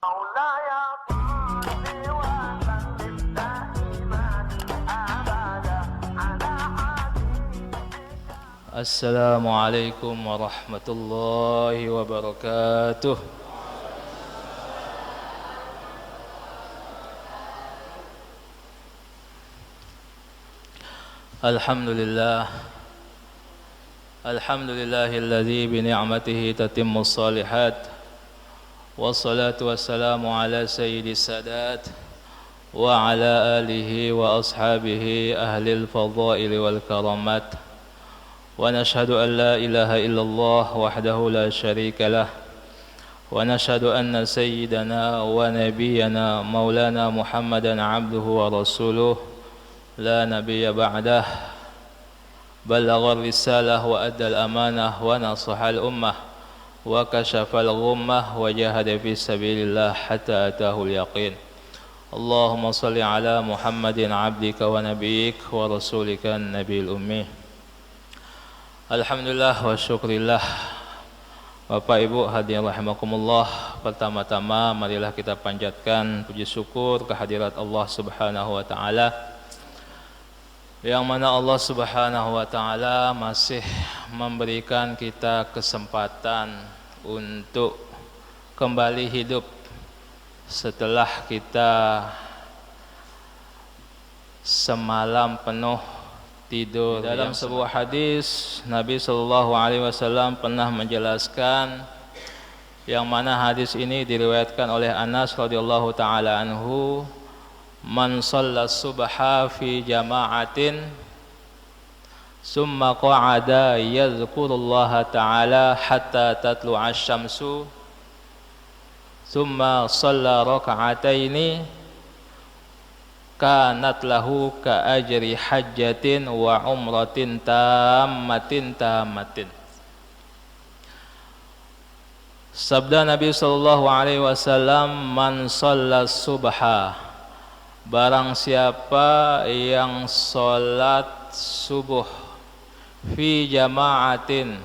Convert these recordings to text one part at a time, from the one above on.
مولاي صل وسلم دائما ابدا على حبيبك. السلام عليكم ورحمة الله وبركاته. الحمد لله الذي بنعمته تتم الصالحات، والصلاة والسلام على سيد السادات وعلى آله وأصحابه أهل الفضائل والكرامات، ونشهد أن لا إله إلا الله وحده لا شريك له، ونشهد أن سيدنا ونبينا مولانا محمدا عبده ورسوله لا نبي بعده، بلغ الرسالة وأدى الأمانة ونصح الأمة وكشف الغمة وجاهد في سبيل الله حتى أتاه اليقين. اللهم صل على محمد عبدك ونبيك ورسولك النبي الأمي. Alhamdulillah wa syukrillah. Bapak Ibu hadirin rahimakumullah, pertama-tama marilah kita panjatkan puji syukur kehadirat Allah Subhanahu wa taala, yang mana Allah Subhanahu wa taala masih memberikan kita kesempatan untuk kembali hidup setelah kita semalam penuh tidur. Dalam sebuah hadis Nabi sallallahu alaihi wasallam pernah menjelaskan, yang mana hadis ini diriwayatkan oleh Anas radhiyallahu taala anhu, man shalla subha fi jama'atin summa qa'ada yadhkurullaha ta'ala hatta tatlu'a asy-syamsu summa shalla raka'ataini kanat lahu ka ajri hajjatin wa umratin tammatin. Sabda Nabi sallallahu alaihi wasallam, man shalla subha, barang siapa yang sholat subuh fi jama'atin,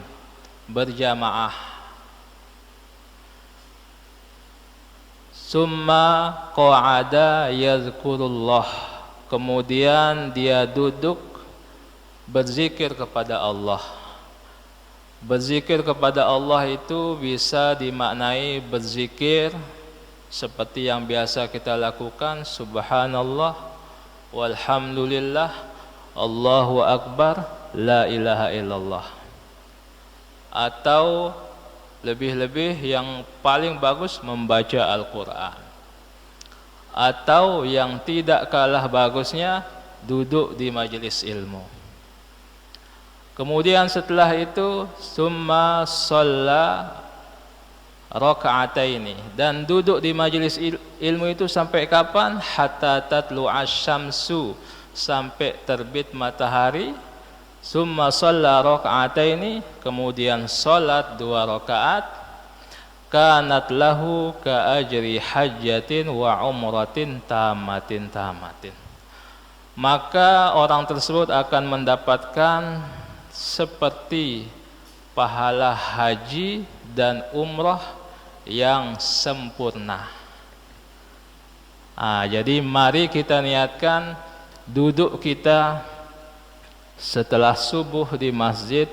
berjamaah, summa qa'ada yazkurullah, kemudian dia duduk berzikir kepada Allah. Berzikir kepada Allah itu bisa dimaknai berzikir seperti yang biasa kita lakukan, subhanallah, walhamdulillah, Allahu akbar, la ilaha illallah. Atau lebih-lebih yang paling bagus membaca Al-Quran. Atau yang tidak kalah bagusnya duduk di majelis ilmu. Kemudian setelah itu summa shalla raka'ataini, dan duduk di majelis ilmu itu sampai kapan? Hatta tatlu asy-syamsu, sampai terbit matahari. Summa shalla raka'ataini, kemudian salat 2 rakaat, kanat lahu ka ajri hajjatin wa umratin tamatin. Maka orang tersebut akan mendapatkan seperti pahala haji dan umrah yang sempurna. Jadi mari kita niatkan duduk kita setelah subuh di masjid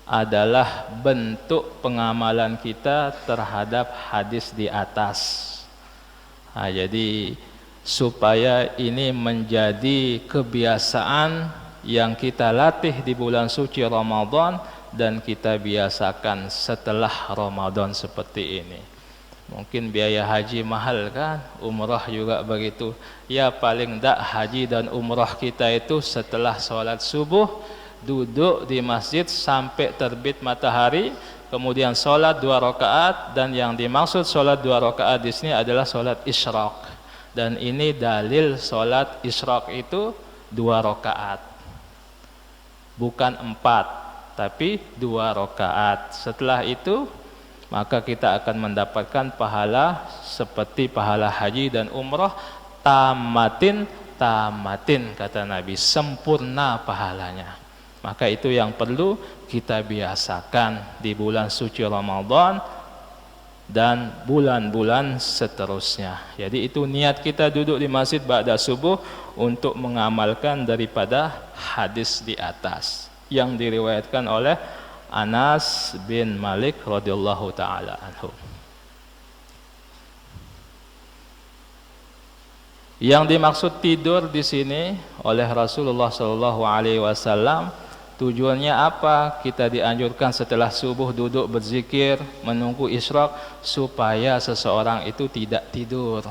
adalah bentuk pengamalan kita terhadap hadis di atas. Jadi supaya ini menjadi kebiasaan yang kita latih di bulan suci Ramadan dan kita biasakan setelah Ramadan seperti ini. Mungkin biaya haji mahal kan, umrah juga begitu. Ya paling tidak haji dan umrah kita itu setelah sholat subuh, duduk di masjid sampai terbit matahari, kemudian sholat 2 rakaat, dan yang dimaksud sholat 2 rakaat di sini adalah sholat isyraq. Dan ini dalil sholat isyraq itu 2 rakaat. Bukan 4, tapi 2 rakaat. Setelah itu maka kita akan mendapatkan pahala seperti pahala haji dan umrah tamatin, kata Nabi, sempurna pahalanya. Maka itu yang perlu kita biasakan di bulan suci Ramadan, dan bulan-bulan seterusnya. Jadi itu niat kita duduk di masjid ba'da subuh untuk mengamalkan daripada hadis di atas yang diriwayatkan oleh Anas bin Malik radhiyallahu taala anhu. Yang dimaksud tidur di sini oleh Rasulullah sallallahu alaihi wasallam, tujuannya apa? Kita dianjurkan setelah subuh duduk berzikir, menunggu isyraq supaya seseorang itu tidak tidur.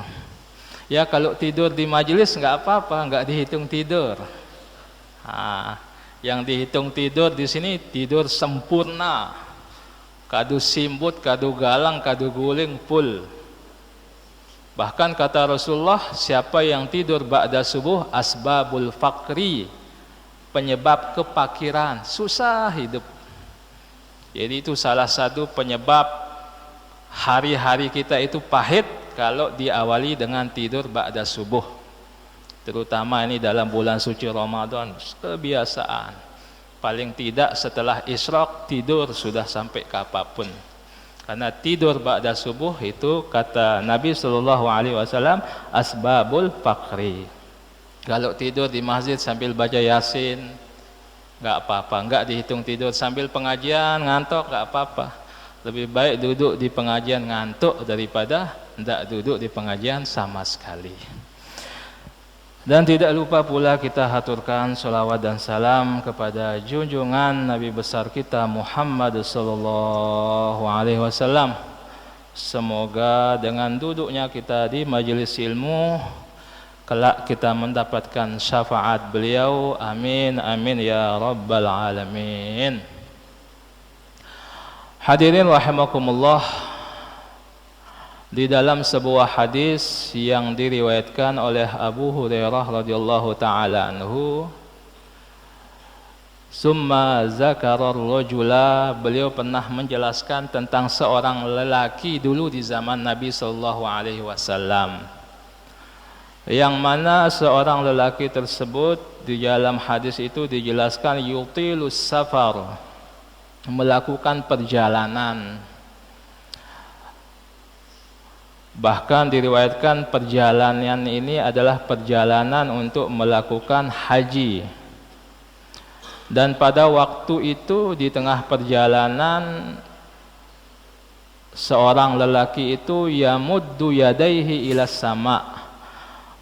Ya, kalau tidur di majelis nggak apa-apa, nggak dihitung tidur. Yang dihitung tidur di sini tidur sempurna, kadu simbut, kadu galang, kadu guling full. Bahkan kata Rasulullah, siapa yang tidur ba'da subuh asbabul faqri, penyebab kepakiran, susah hidup. Jadi itu salah satu penyebab hari-hari kita itu pahit kalau diawali dengan tidur ba'da subuh. Terutama ini dalam bulan suci Ramadan, kebiasaan. Paling tidak setelah isyraq tidur sudah sampai kapapun. Karena tidur ba'da subuh itu kata Nabi sallallahu alaihi wasallam asbabul faqri. Kalau tidur di masjid sambil baca Yasin enggak apa-apa, enggak dihitung tidur sambil pengajian ngantuk enggak apa-apa. Lebih baik duduk di pengajian ngantuk daripada enggak duduk di pengajian sama sekali. Dan tidak lupa pula kita haturkan salawat dan salam kepada junjungan Nabi besar kita Muhammad sallallahu alaihi wasallam. Semoga dengan duduknya kita di majelis ilmu kelak kita mendapatkan syafaat beliau. Amin amin ya rabbal alamin. Hadirin rahimakumullah, di dalam sebuah hadis yang diriwayatkan oleh Abu Hurairah radhiyallahu taala anhu, summa zakara ar-rajula, beliau pernah menjelaskan tentang seorang lelaki dulu di zaman Nabi sallallahu alaihi wasallam, yang mana seorang lelaki tersebut di dalam hadis itu dijelaskan yutilus safar, melakukan perjalanan. Bahkan diriwayatkan perjalanan ini adalah perjalanan untuk melakukan haji. Dan pada waktu itu di tengah perjalanan seorang lelaki itu yamuddu yadaihi ila sama,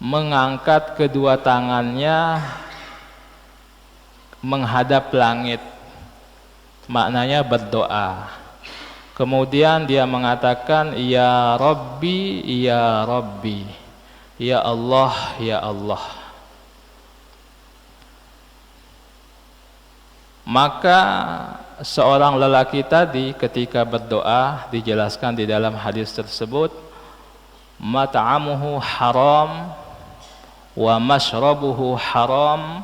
mengangkat kedua tangannya menghadap langit. Maknanya berdoa. Kemudian dia mengatakan, ya Rabbi, ya Rabbi, ya Allah, ya Allah. Maka seorang lelaki tadi ketika berdoa dijelaskan di dalam hadis tersebut, mat'amuhu haram, wa mashrabuhu haram,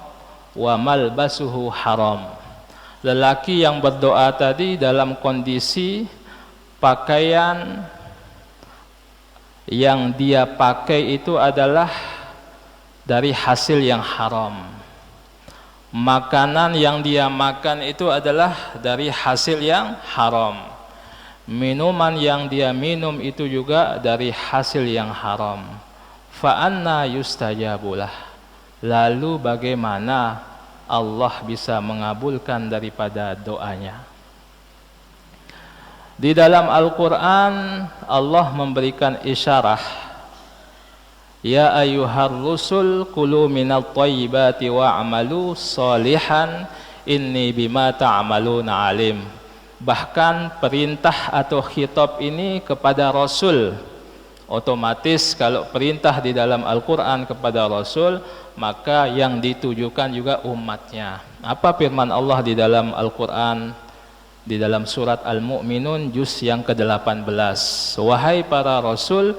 wa malbasuhu haram. Lelaki yang berdoa tadi dalam kondisi pakaian yang dia pakai itu adalah dari hasil yang haram. Makanan yang dia makan itu adalah dari hasil yang haram. Minuman yang dia minum itu juga dari hasil yang haram. Fa anna yustajabulah. Lalu bagaimana Allah bisa mengabulkan daripada doanya? Di dalam Al-Quran Allah memberikan isyarat, ya ayyuhar rusul kulu minat thayyibati wa'amalu salihan inni bima ta'amaluna alim. Bahkan perintah atau khitab ini kepada Rasul. Otomatis kalau perintah di dalam Al-Quran kepada Rasul, maka yang ditujukan juga umatnya. Apa firman Allah di dalam Al-Quran? Di dalam surat Al-Mu'minun juz yang ke-18, wahai para rasul,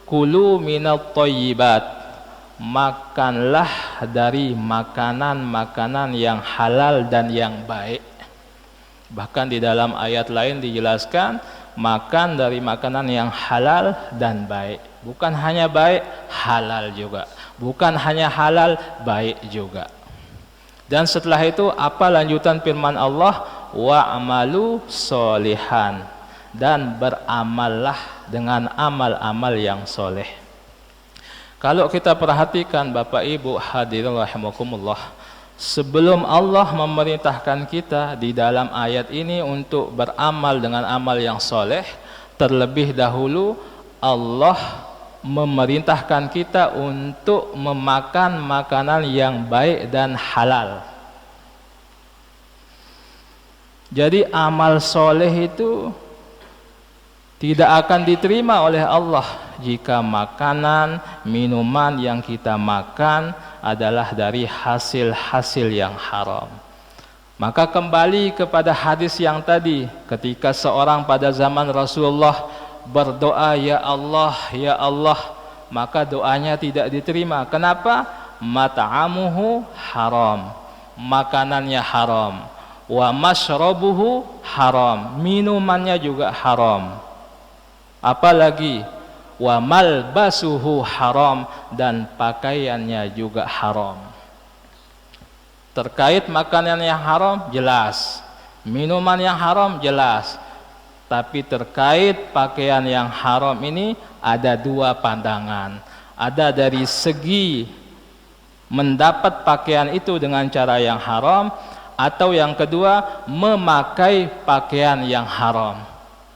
kulu minat thayyibat, makanlah dari makanan-makanan yang halal dan yang baik. Bahkan di dalam ayat lain dijelaskan, makan dari makanan yang halal dan baik. Bukan hanya baik, halal juga. Bukan hanya halal, baik juga. Dan setelah itu apa lanjutan firman Allah? Wa'amalu solihan, dan beramallah dengan amal-amal yang soleh. Kalau kita perhatikan Bapak Ibu hadirin rahimakumullah, sebelum Allah memerintahkan kita di dalam ayat ini untuk beramal dengan amal yang soleh, terlebih dahulu Allah memerintahkan kita untuk memakan makanan yang baik dan halal. Jadi amal soleh itu tidak akan diterima oleh Allah jika makanan, minuman yang kita makan adalah dari hasil-hasil yang haram. Maka kembali kepada hadis yang tadi, ketika seorang pada zaman Rasulullah berdoa, ya Allah, maka doanya tidak diterima. Kenapa? Mat'amuhu haram, makanannya haram, wa mashrabuhu haram, minumannya juga haram. Apalagi wa malbasuhu haram, dan pakaiannya juga haram. Terkait makanan yang haram jelas, minuman yang haram jelas, tapi terkait pakaian yang haram ini ada dua pandangan. Ada dari segi mendapat pakaian itu dengan cara yang haram, atau yang kedua memakai pakaian yang haram.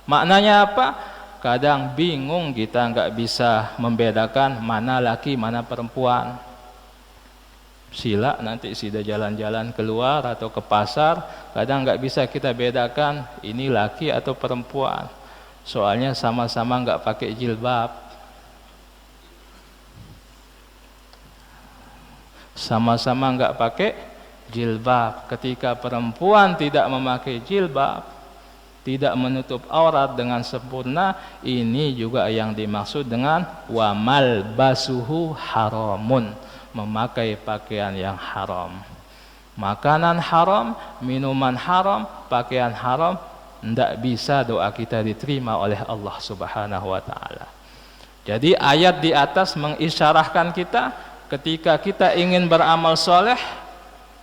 Maknanya apa? Kadang bingung kita nggak bisa membedakan mana laki mana perempuan. Sila nanti sudah jalan-jalan keluar atau ke pasar, kadang nggak bisa kita bedakan ini laki atau perempuan. Soalnya sama-sama nggak pakai jilbab, sama-sama nggak pakai jilbab. Ketika perempuan tidak memakai jilbab, tidak menutup aurat dengan sempurna, ini juga yang dimaksud dengan wa malbasuhu haramun, memakai pakaian yang haram. Makanan haram, minuman haram, pakaian haram, tidak bisa doa kita diterima oleh Allah Subhanahu wa ta'ala. Jadi ayat di atas mengisyarahkan kita, ketika kita ingin beramal soleh,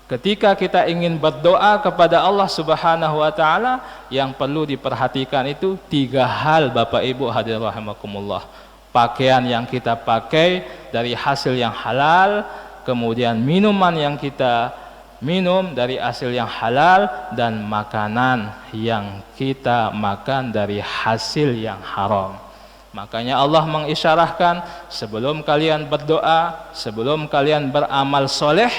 ketika kita ingin berdoa kepada Allah Subhanahu wa ta'ala, yang perlu diperhatikan itu tiga hal Bapak Ibu hadirin rahimakumullah. Pakaian yang kita pakai dari hasil yang halal, kemudian minuman yang kita minum dari hasil yang halal, dan makanan yang kita makan dari hasil yang haram. Makanya Allah mengisyarahkan, sebelum kalian berdoa, sebelum kalian beramal soleh,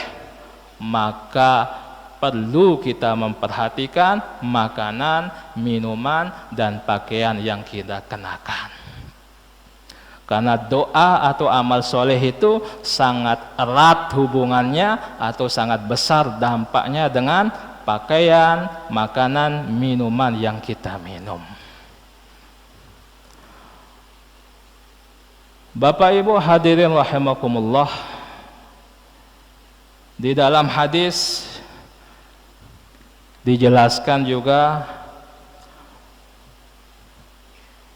maka perlu kita memperhatikan makanan, minuman, dan pakaian yang kita kenakan. Karena doa atau amal soleh itu sangat erat hubungannya atau sangat besar dampaknya dengan pakaian, makanan, minuman yang kita minum. Bapak Ibu hadirin rahimakumullah, di dalam hadis dijelaskan juga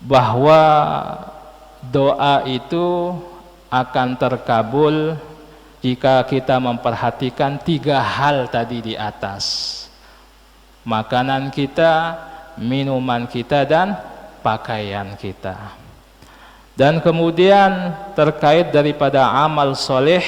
bahwa doa itu akan terkabul jika kita memperhatikan tiga hal tadi di atas: makanan kita, minuman kita, dan pakaian kita. Dan kemudian terkait daripada amal soleh,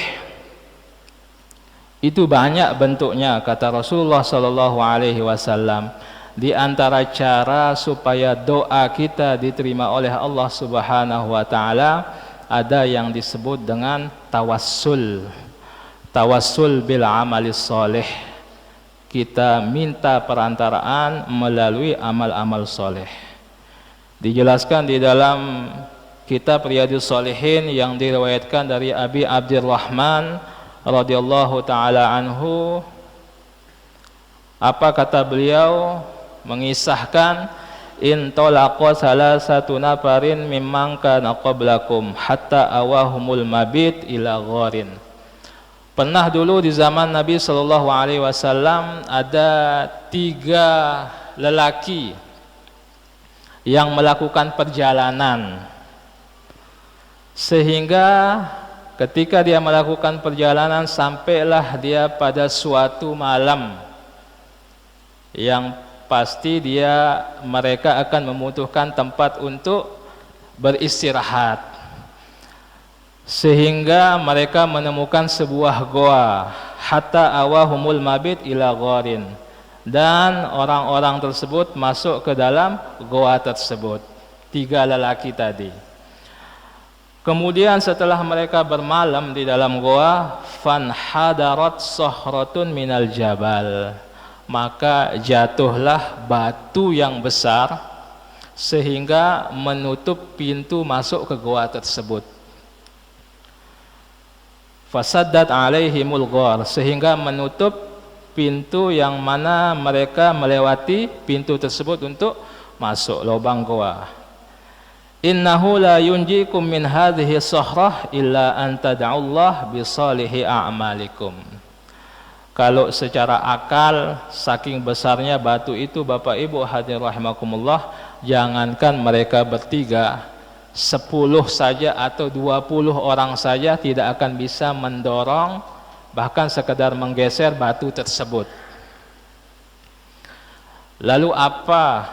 itu banyak bentuknya kata Rasulullah SAW. Di antara cara supaya doa kita diterima oleh Allah Subhanahu wa ta'ala, ada yang disebut dengan tawassul. Tawassul bil amalis soleh. Kita minta perantaraan melalui amal-amal soleh. Dijelaskan di dalam kitab Riyadhus Shalihin yang diriwayatkan dari Abi Abdurrahman radhiyallahu taala anhu, apa kata beliau mengisahkan, in talaqa salasatu nafarin mimman kana qablakum hatta awahumul mabit ila gharin. Pernah dulu di zaman Nabi sallallahu alaihi wasallam ada 3 lelaki yang melakukan perjalanan, sehingga ketika dia melakukan perjalanan sampailah dia pada suatu malam yang pasti mereka akan membutuhkan tempat untuk beristirahat. Sehingga mereka menemukan sebuah goa, hatta awahumul mabit ila gharin, dan orang-orang tersebut masuk ke dalam goa tersebut, 3 lelaki tadi. Kemudian setelah mereka bermalam di dalam goa, fanhadarat sahratun minal jabal, maka jatuhlah batu yang besar sehingga menutup pintu masuk ke goa tersebut. Fasaddat alaihimul ghar, sehingga menutup pintu yang mana mereka melewati pintu tersebut untuk masuk lubang goa. Innahu la yunjikum min hadhihi sahrah illa an tad'allah bi salihi a'malikum. Kalau secara akal, saking besarnya batu itu, Bapak Ibu hadirin rahimakumullah, jangankan mereka bertiga, 10 saja atau 20 orang saja tidak akan bisa mendorong, bahkan sekedar menggeser batu tersebut. Lalu apa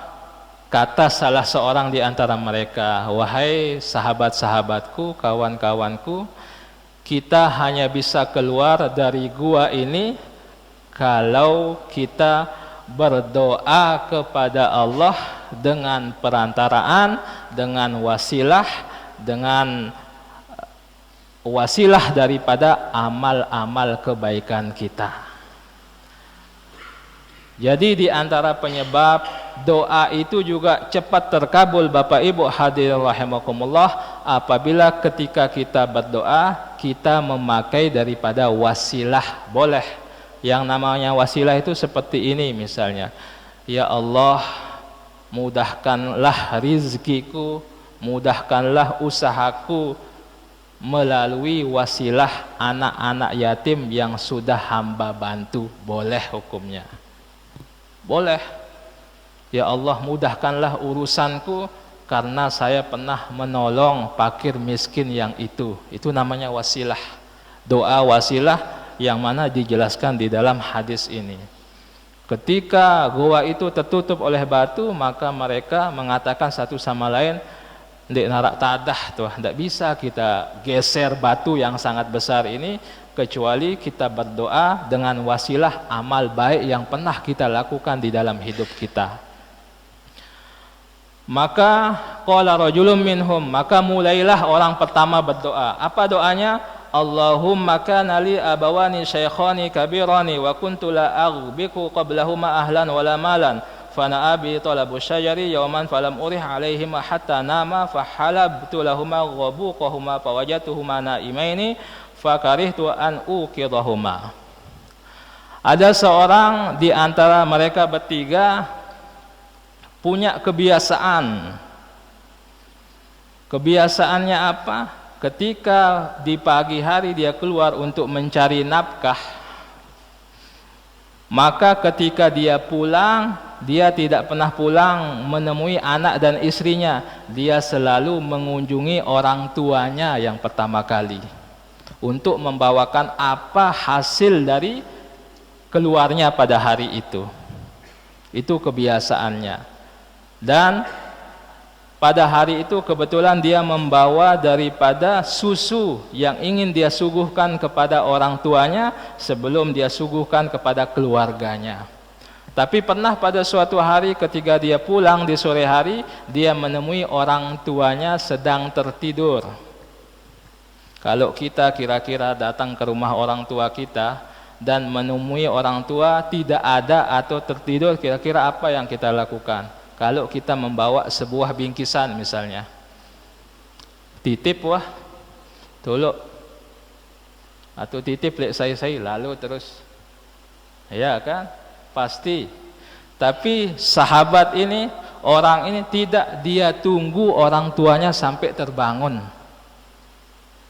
kata salah seorang di antara mereka? Wahai sahabat-sahabatku, kawan-kawanku, kita hanya bisa keluar dari gua ini kalau kita berdoa kepada Allah dengan perantaraan, dengan wasilah daripada amal-amal kebaikan kita. Jadi di antara penyebab doa itu juga cepat terkabul, Bapak Ibu hadirin rahimakumullah, apabila ketika kita berdoa kita memakai daripada wasilah. Boleh. Yang namanya wasilah itu seperti ini misalnya, ya Allah, mudahkanlah rizkiku, mudahkanlah usahaku melalui wasilah anak-anak yatim yang sudah hamba bantu. Boleh hukumnya. Boleh. Ya Allah, mudahkanlah urusanku karena saya pernah menolong fakir miskin yang itu. Itu namanya wasilah. Doa wasilah yang mana dijelaskan di dalam hadis ini. Ketika goa itu tertutup oleh batu, maka mereka mengatakan satu sama lain, "Ndek narak tadah tuh, tidak bisa kita geser batu yang sangat besar ini kecuali kita berdoa dengan wasilah amal baik yang pernah kita lakukan di dalam hidup kita." Maka qala rajulun minhum, maka mulailah orang pertama berdoa. Apa doanya? Allahumma kana li abawani shaykhani kabirani wa kuntu la aghbiku qablahuma ahlan wala malan fana abi talabu syajari yawman falam urih alaihima hatta nama fahalabtu lahuma ghabuqahuma fawajatuhuma naimaini fakarihtu an uqidahuma. Ada seorang di antara mereka bertiga punya kebiasaan. Kebiasaannya apa? Ketika di pagi hari dia keluar untuk mencari nafkah, maka ketika dia pulang, dia tidak pernah pulang menemui anak dan istrinya. Dia selalu mengunjungi orang tuanya yang pertama kali untuk membawakan apa hasil dari keluarnya pada hari itu. Itu kebiasaannya. Dan pada hari itu kebetulan dia membawa daripada susu yang ingin dia suguhkan kepada orang tuanya sebelum dia suguhkan kepada keluarganya. Tapi pernah pada suatu hari ketika dia pulang di sore hari, dia menemui orang tuanya sedang tertidur. Kalau kita kira-kira datang ke rumah orang tua kita dan menemui orang tua tidak ada atau tertidur, kira-kira apa yang kita lakukan? Kalau kita membawa sebuah bingkisan misalnya, titip wah, tolok, atau titip lek saya lalu terus, ya kan, pasti. Tapi sahabat ini, orang ini tidak, dia tunggu orang tuanya sampai terbangun,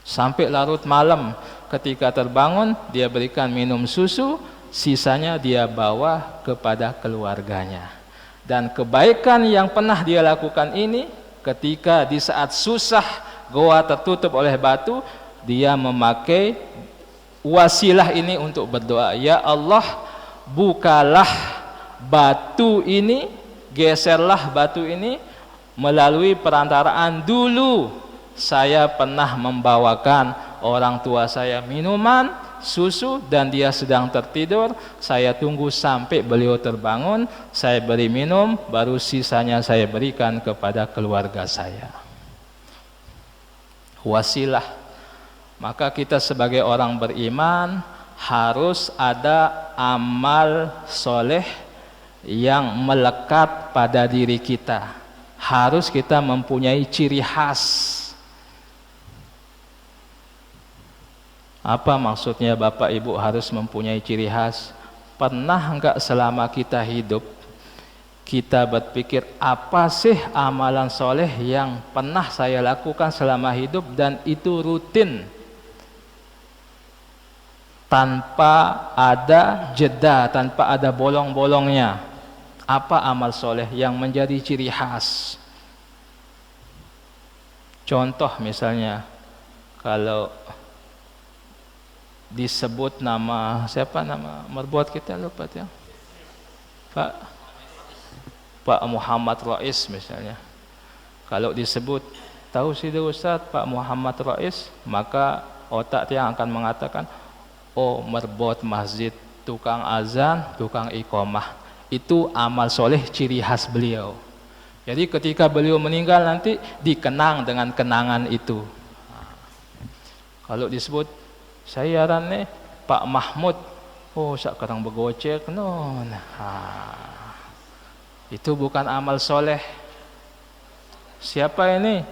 sampai larut malam. Ketika terbangun, dia berikan minum susu, sisanya dia bawa kepada keluarganya. Dan kebaikan yang pernah dia lakukan ini, ketika di saat susah goa tertutup oleh batu, dia memakai wasilah ini untuk berdoa, ya Allah, bukalah batu ini, geserlah batu ini melalui perantaraan dulu saya pernah membawakan orang tua saya minuman, susu, dan dia sedang tertidur. Saya tunggu sampai beliau terbangun, saya beri minum, baru sisanya saya berikan kepada keluarga saya. Wasilah. Maka kita sebagai orang beriman harus ada amal soleh yang melekat pada diri kita. Harus kita mempunyai ciri khas. Apa maksudnya Bapak Ibu harus mempunyai ciri khas? Pernah enggak selama kita hidup kita berpikir apa sih amalan soleh yang pernah saya lakukan selama hidup dan itu rutin tanpa ada jeda, tanpa ada bolong-bolongnya? Apa amal soleh yang menjadi ciri khas? Contoh misalnya, kalau disebut nama, siapa nama merbuat kita lupa ya? Pak Muhammad Rais misalnya. Kalau disebut, tahu sih Ustaz Pak Muhammad Rais, maka otak yang akan mengatakan, oh merbot masjid, tukang azan, tukang iqomah. Itu amal soleh ciri khas beliau. Jadi ketika beliau meninggal nanti dikenang dengan kenangan itu. Kalau disebut saya nih Pak Mahmud, oh sekarang begocek non. Itu bukan amal soleh. Siapa ini?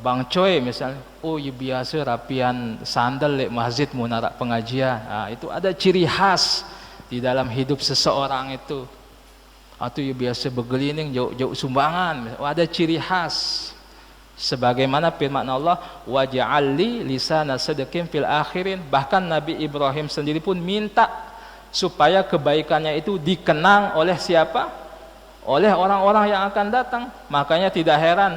Bang Coy misalnya, oh ya biasa rapian sandal lek masjid munarak pengajian. Itu ada ciri khas di dalam hidup seseorang itu. Atau ya biasa bergelining jauh-jauh sumbangan. Ada ciri khas. Sebagaimana firman Allah, waj'alli lisana sidqin fil akhirin. Bahkan Nabi Ibrahim sendiri pun minta supaya kebaikannya itu dikenang oleh siapa? Oleh orang-orang yang akan datang. Makanya tidak heran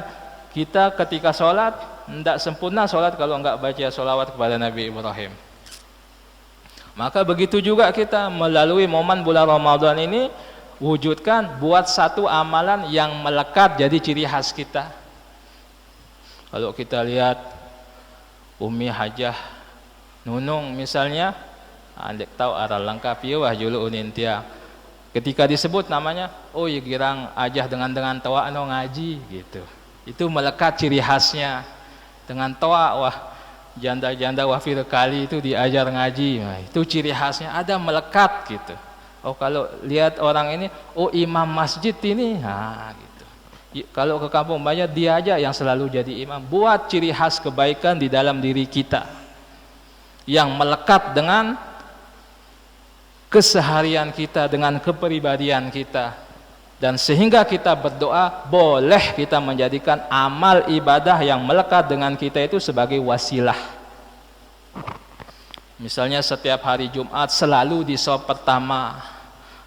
kita ketika sholat tidak sempurna sholat kalau enggak baca sholawat kepada Nabi Ibrahim. Maka begitu juga kita melalui momen bulan Ramadan ini wujudkan, buat satu amalan yang melekat jadi ciri khas kita. Kalau kita lihat Umi Hajah Nunung misalnya, andek tahu arah lengkap ya wah julu unintia. Ketika disebut namanya, oh ya girang ajah dengan tawa no ngaji gitu. Itu melekat ciri khasnya. Dengan tawa wah janda-janda wafir kali itu diajar ngaji. Nah, itu ciri khasnya ada melekat gitu. Oh kalau lihat orang ini, oh imam masjid ini, nah gitu. Kalau ke kampung banyak dia aja yang selalu jadi imam. Buat ciri khas kebaikan di dalam diri kita yang melekat dengan keseharian kita, dengan kepribadian kita. Dan sehingga kita berdoa, boleh kita menjadikan amal ibadah yang melekat dengan kita itu sebagai wasilah. Misalnya setiap hari Jumat selalu di shop pertama,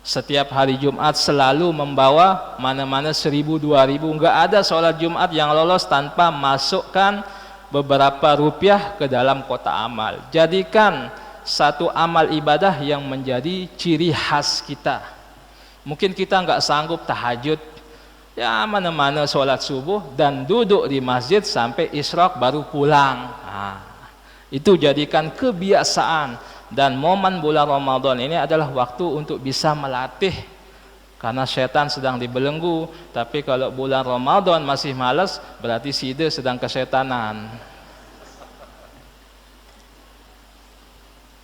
setiap hari Jumat selalu membawa mana-mana 1000, 2000, enggak ada sholat Jumat yang lolos tanpa masukkan beberapa rupiah ke dalam kotak amal. Jadikan satu amal ibadah yang menjadi ciri khas kita. Mungkin kita enggak sanggup tahajud, ya mana-mana sholat subuh dan duduk di masjid sampai isyraq baru pulang. Itu jadikan kebiasaan. Dan momen bulan Ramadan ini adalah waktu untuk bisa melatih, karena setan sedang dibelenggu. Tapi kalau bulan Ramadan masih malas, berarti sida sedang kesetanan.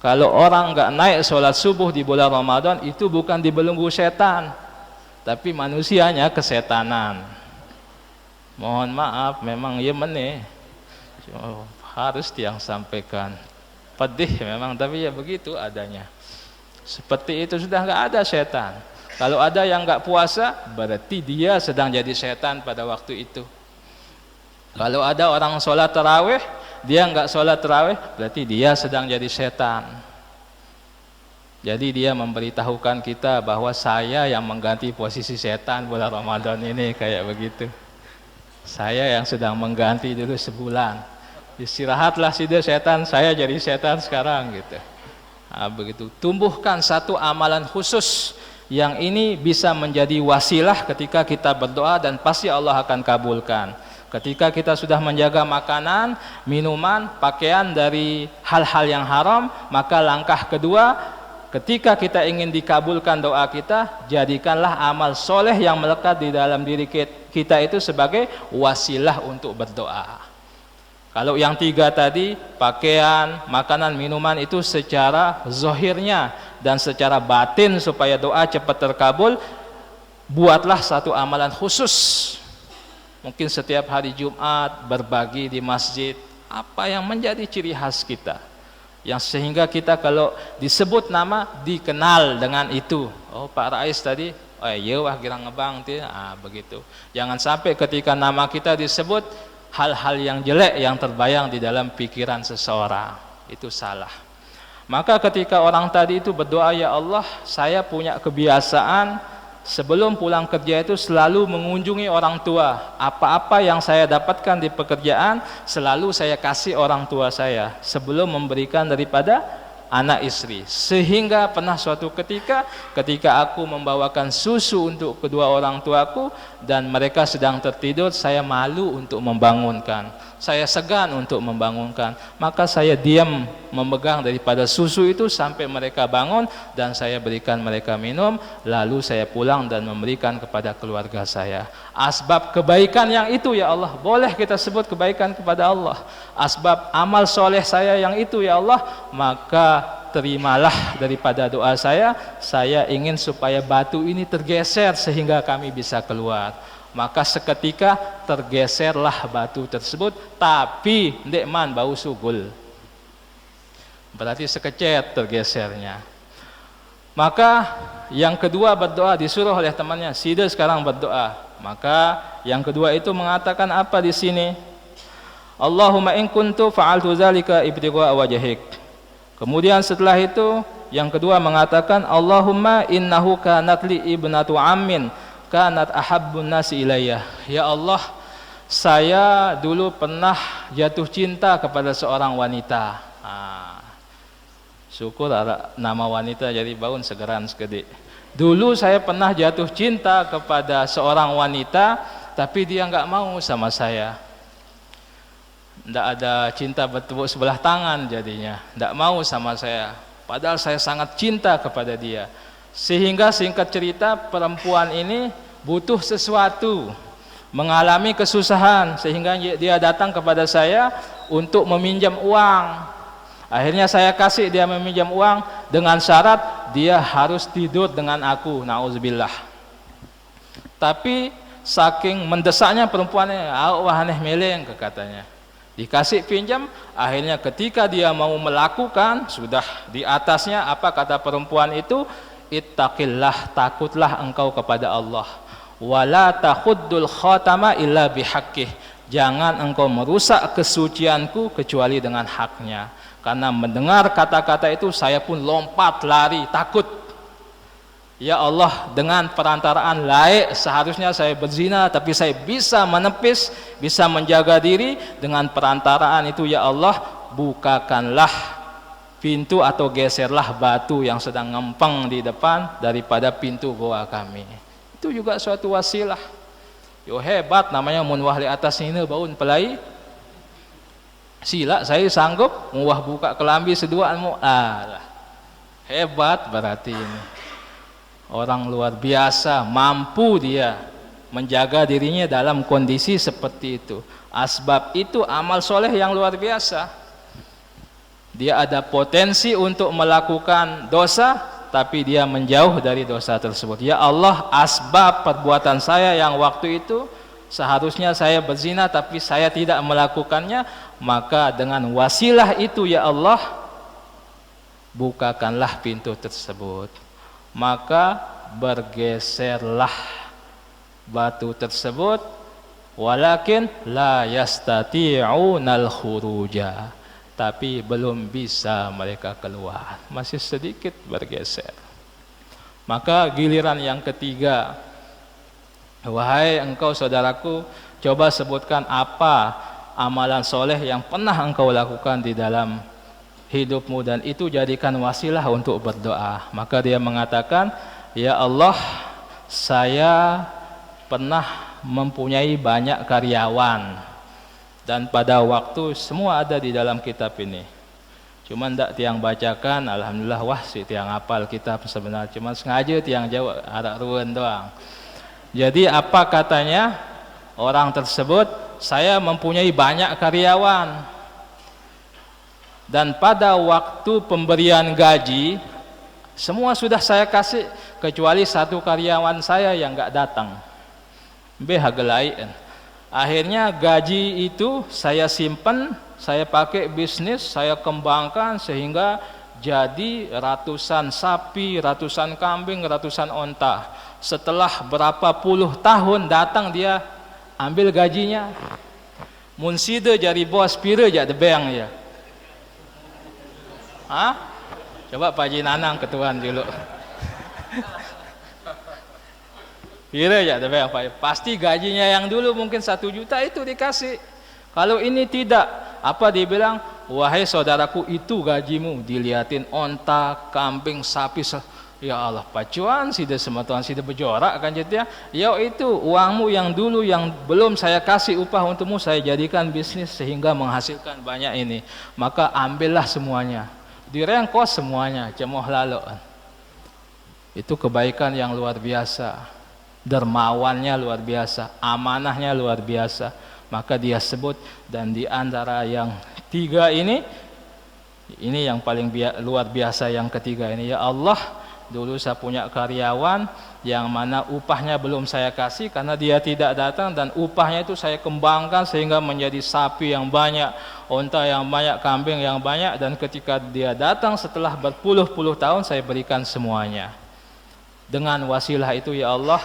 Kalau orang enggak naik sholat subuh di bulan Ramadan, itu bukan dibelenggu setan, tapi manusianya kesetanan. Mohon maaf, memang ya meneh harus tiang sampaikan. Pedih memang, tapi ya begitu adanya. Seperti itu sudah enggak ada setan. Kalau ada yang enggak puasa, berarti dia sedang jadi setan pada waktu itu. Kalau ada orang sholat tarawih, dia enggak sholat tarawih, berarti dia sedang jadi setan. Jadi dia memberitahukan kita bahwa saya yang mengganti posisi setan bulan Ramadan ini, kayak begitu. Saya yang sedang mengganti dulu sebulan. Istirahatlah sida setan, saya jadi setan sekarang gitu. Begitu. Tumbuhkan satu amalan khusus Yang ini bisa menjadi wasilah ketika kita berdoa dan pasti Allah akan kabulkan. Ketika kita sudah menjaga makanan, minuman, pakaian dari hal-hal yang haram, maka langkah kedua, ketika kita ingin dikabulkan doa kita, jadikanlah amal soleh yang melekat di dalam diri kita itu sebagai wasilah untuk berdoa. Kalau yang 3 tadi, pakaian, makanan, minuman itu secara zahirnya, dan secara batin supaya doa cepat terkabul, buatlah satu amalan khusus. Mungkin setiap hari Jumat berbagi di masjid, apa yang menjadi ciri khas kita, yang sehingga kita kalau disebut nama dikenal dengan itu. Oh, Pak Rais tadi, oh iya wah kira ngebang tuh, begitu. Jangan sampai ketika nama kita disebut hal-hal yang jelek yang terbayang di dalam pikiran seseorang, itu salah. Maka ketika orang tadi itu berdoa, ya Allah, saya punya kebiasaan sebelum pulang kerja itu selalu mengunjungi orang tua. Apa-apa yang saya dapatkan di pekerjaan selalu saya kasih orang tua saya sebelum memberikan daripada anak istri. Sehingga pernah suatu ketika aku membawakan susu untuk kedua orang tuaku dan mereka sedang tertidur, saya malu untuk membangunkan, saya segan untuk membangunkan, maka saya diam memegang daripada susu itu sampai mereka bangun dan saya berikan mereka minum, lalu saya pulang dan memberikan kepada keluarga saya. Asbab kebaikan yang itu, ya Allah, boleh kita sebut kebaikan kepada Allah. Asbab amal soleh saya yang itu, ya Allah, maka terimalah daripada doa saya. Saya ingin supaya batu ini tergeser sehingga kami bisa keluar. Maka seketika tergeserlah batu tersebut, tapi ndek man bau sugul, berarti sekecet tergesernya. Maka yang kedua berdoa, disuruh oleh temannya, Sida sekarang berdoa. Maka yang kedua itu mengatakan apa di sini? Allahumma in kuntu fa'altu zalika ibtigha'a wajhik. Kemudian setelah itu yang kedua mengatakan, Allahumma innahu kanat li ibnatu ammin kanat ahabbun nasi ilayya. Ya Allah, saya dulu pernah jatuh cinta kepada seorang wanita. Syukur ada nama wanita jadi baun segeran segede. Dulu saya pernah jatuh cinta kepada seorang wanita, tapi dia nggak mau sama saya. Nggak ada cinta bertepuk sebelah tangan jadinya, nggak mau sama saya. Padahal saya sangat cinta kepada dia. Sehingga singkat cerita, perempuan ini butuh sesuatu, mengalami kesusahan, sehingga dia datang kepada saya untuk meminjam uang. Akhirnya saya kasih dia meminjam uang dengan syarat dia harus tidur dengan aku, na'udzubillah. Tapi saking mendesaknya perempuannya, wah aneh meleng katanya. Dikasih pinjam, akhirnya ketika dia mau melakukan, sudah di atasnya apa kata perempuan itu? Ittaqillah, takutlah engkau kepada Allah. Wala takhuddul khatama illa bihaqqih. Jangan engkau merusak kesucianku kecuali dengan haknya. Karena mendengar kata-kata itu saya pun lompat lari takut. Ya Allah, dengan perantaraan laik seharusnya saya berzina, tapi saya bisa menepis, bisa menjaga diri. Dengan perantaraan itu ya Allah, bukakanlah pintu atau geserlah batu yang sedang ngempeng di depan daripada pintu goa kami. Itu juga suatu wasilah. Yo hebat namanya mun wah li atas ini baun pelai. Sila saya sanggup muah buka kelambi seduaanmu. Hebat berarti ini. Orang luar biasa, mampu dia menjaga dirinya dalam kondisi seperti itu. Asbab itu amal soleh yang luar biasa. Dia ada potensi untuk melakukan dosa, tapi dia menjauh dari dosa tersebut. Ya Allah, asbab perbuatan saya yang waktu itu seharusnya saya berzina, tapi saya tidak melakukannya. Maka dengan wasilah itu ya Allah, bukakanlah pintu tersebut. Maka bergeserlah batu tersebut, walakin la yastati'unal khuruja, tapi belum bisa mereka keluar, masih sedikit bergeser. Maka giliran yang ketiga, wahai engkau saudaraku, coba sebutkan apa amalan soleh yang pernah engkau lakukan di dalam hidupmu dan itu jadikan wasilah untuk berdoa. Maka dia mengatakan, ya Allah, saya pernah mempunyai banyak karyawan dan pada waktu semua ada di dalam kitab ini. Cuman tak tiang bacakan, alhamdulillah wah si tiang hafal kitab sebenarnya, cuman sengaja tiang jawab harap ruan doang. Jadi apa katanya orang tersebut? Saya mempunyai banyak karyawan dan pada waktu pemberian gaji semua sudah saya kasih kecuali satu karyawan saya yang enggak datang. Behagelain. Akhirnya gaji itu saya simpan, saya pakai bisnis, saya kembangkan sehingga jadi ratusan sapi, ratusan kambing, ratusan onta. Setelah berapa puluh tahun datang dia ambil gajinya. Munsida jadi bos pira je debang ya. Hah? Coba Pak Haji Nanang ketuan dulu. Pira ya debang Pak. Pasti gajinya yang dulu mungkin 1 juta itu dikasih. Kalau ini tidak, apa dia bilang? Wahai saudaraku, itu gajimu. Dilihatin onta, kambing, sapi. Ya Allah, pacuan sida sematuan sida berjorak kan jadi ya itu uangmu yang dulu yang belum saya kasih upah untukmu saya jadikan bisnis sehingga menghasilkan banyak ini. Maka ambillah semuanya. Direngkos semuanya, cemoh lalu. Itu kebaikan yang luar biasa. Dermawannya luar biasa, amanahnya luar biasa. Maka dia sebut dan di antara yang 3 ini yang paling luar biasa yang ketiga ini, ya Allah, dulu saya punya karyawan yang mana upahnya belum saya kasih karena dia tidak datang dan upahnya itu saya kembangkan sehingga menjadi sapi yang banyak, onta yang banyak, kambing yang banyak, dan ketika dia datang setelah berpuluh-puluh tahun saya berikan semuanya. Dengan wasilah itu ya Allah,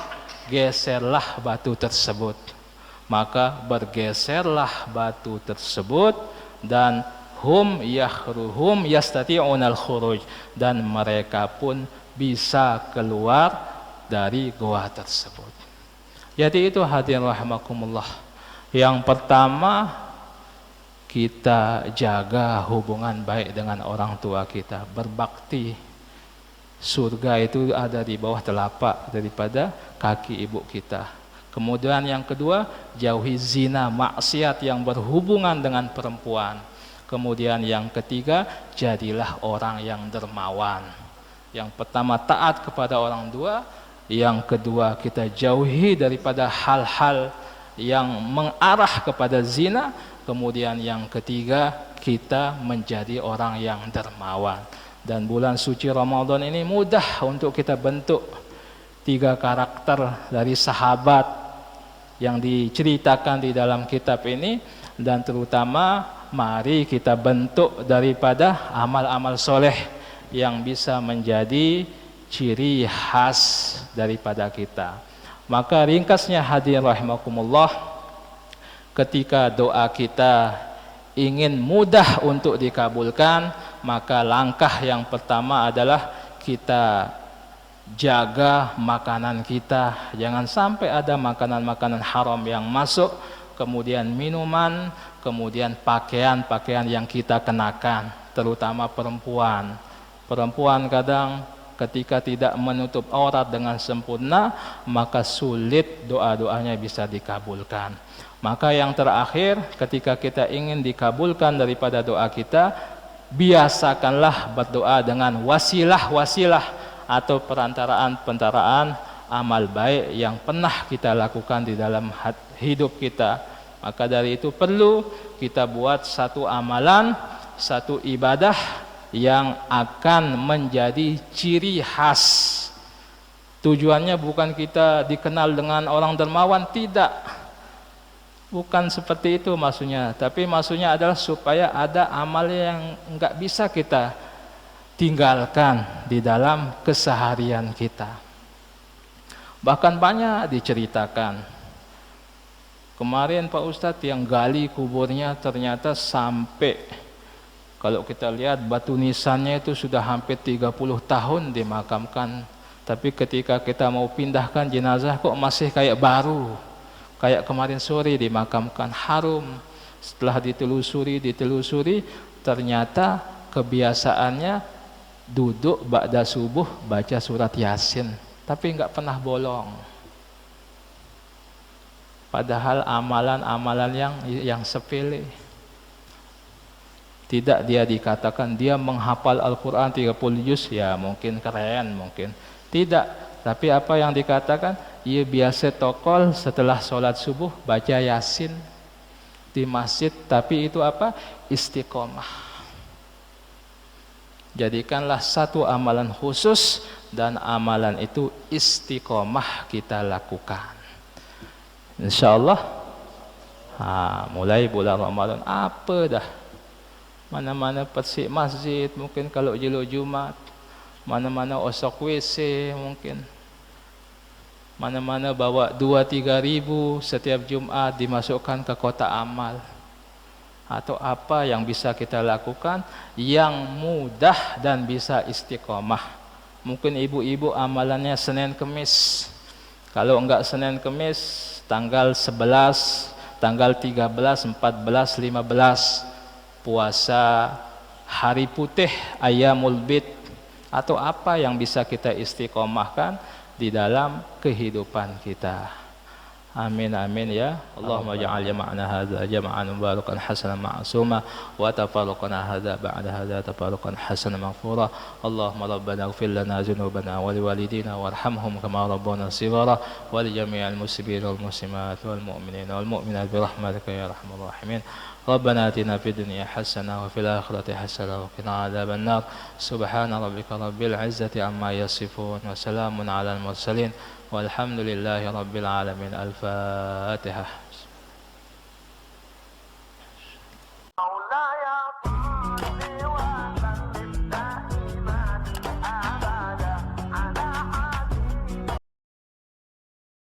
geserlah batu tersebut. Maka bergeserlah batu tersebut dan hum yastati'unal khuruj, dan mereka pun bisa keluar dari goa tersebut. Jadi itu hadirin rahimakumullah. Yang pertama, kita jaga hubungan baik dengan orang tua kita, berbakti. Surga itu ada di bawah telapak daripada kaki ibu kita. Kemudian yang kedua, jauhi zina, maksiat yang berhubungan dengan perempuan. Kemudian yang ketiga, jadilah orang yang dermawan. Yang pertama taat kepada orang tua, yang kedua kita jauhi daripada hal-hal yang mengarah kepada zina, kemudian yang ketiga kita menjadi orang yang dermawan. Dan bulan suci Ramadan ini mudah untuk kita bentuk 3 karakter dari sahabat yang diceritakan di dalam kitab ini, dan terutama mari kita bentuk daripada amal-amal soleh yang bisa menjadi ciri khas daripada kita. Maka ringkasnya hadirin rahimakumullah, ketika doa kita ingin mudah untuk dikabulkan, maka langkah yang pertama adalah kita jaga makanan kita, jangan sampai ada makanan-makanan haram yang masuk, kemudian minuman, kemudian pakaian-pakaian yang kita kenakan, terutama perempuan. Perempuan kadang ketika tidak menutup aurat dengan sempurna, maka sulit doa-doanya bisa dikabulkan. Maka yang terakhir, ketika kita ingin dikabulkan daripada doa kita, biasakanlah berdoa dengan wasilah-wasilah atau perantaraan amal baik yang pernah kita lakukan di dalam hidup kita. Maka dari itu perlu kita buat satu amalan, satu ibadah yang akan menjadi ciri khas. Tujuannya bukan kita dikenal dengan orang dermawan, tidak. Bukan seperti itu maksudnya, tapi maksudnya adalah supaya ada amal yang enggak bisa kita tinggalkan di dalam keseharian kita. Bahkan banyak diceritakan. Kemarin Pak Ustadz yang gali kuburnya ternyata sampai, kalau kita lihat batu nisannya itu sudah hampir 30 tahun dimakamkan. Tapi ketika kita mau pindahkan jenazah kok masih kayak baru. Kayak kemarin sore dimakamkan, harum. Setelah ditelusuri, ternyata kebiasaannya duduk ba'da subuh baca surat Yasin. tapi nggak pernah bolong. Padahal amalan-amalan yang sepele. Tidak dia dikatakan dia menghafal Al-Quran 30 juz, ya mungkin keren, mungkin. Tidak, tapi apa yang dikatakan, ia biasa tokol setelah sholat subuh baca Yasin di masjid, tapi itu apa? Istiqomah. Jadikanlah satu amalan khusus dan amalan itu istiqomah kita lakukan. InsyaAllah mulai bulan Ramadan apa dah, mana-mana persik masjid, mungkin kalau jelo Jumat, mana-mana osok WC, mungkin mana-mana bawa 2-3 ribu setiap Jumat dimasukkan ke kotak amal. Atau apa yang bisa kita lakukan yang mudah dan bisa istiqomah. Mungkin ibu-ibu amalannya Senin Kemis, kalau enggak Senin Kemis tanggal 11, tanggal 13, 14, 15 puasa hari putih Ayyamul Bid, atau apa yang bisa kita istiqomahkan di dalam kehidupan kita. Amin amin ya. Allahumma ja'al jama'ana hadza jama'an mubarakan hasanan ma'suma wa tafarraqana hadza ba'da hadza tafarraqan hasanan maghfura. Allahumma rabbana ighfir lana dhunubana wa liwalidina warhamhum kama rabbana shighara wa li jami'il muslimin wal muslimat wal mu'minin wal mu'minat bi rahmatika ya arhamar rahimin. ربنا آتنا في الدنيا حسنة وفي الآخرة حسنة وقنا عذاب النار سبحان ربك رب العزة عما يصفون وسلام على المرسلين والحمد لله رب العالمين. الفاتحة.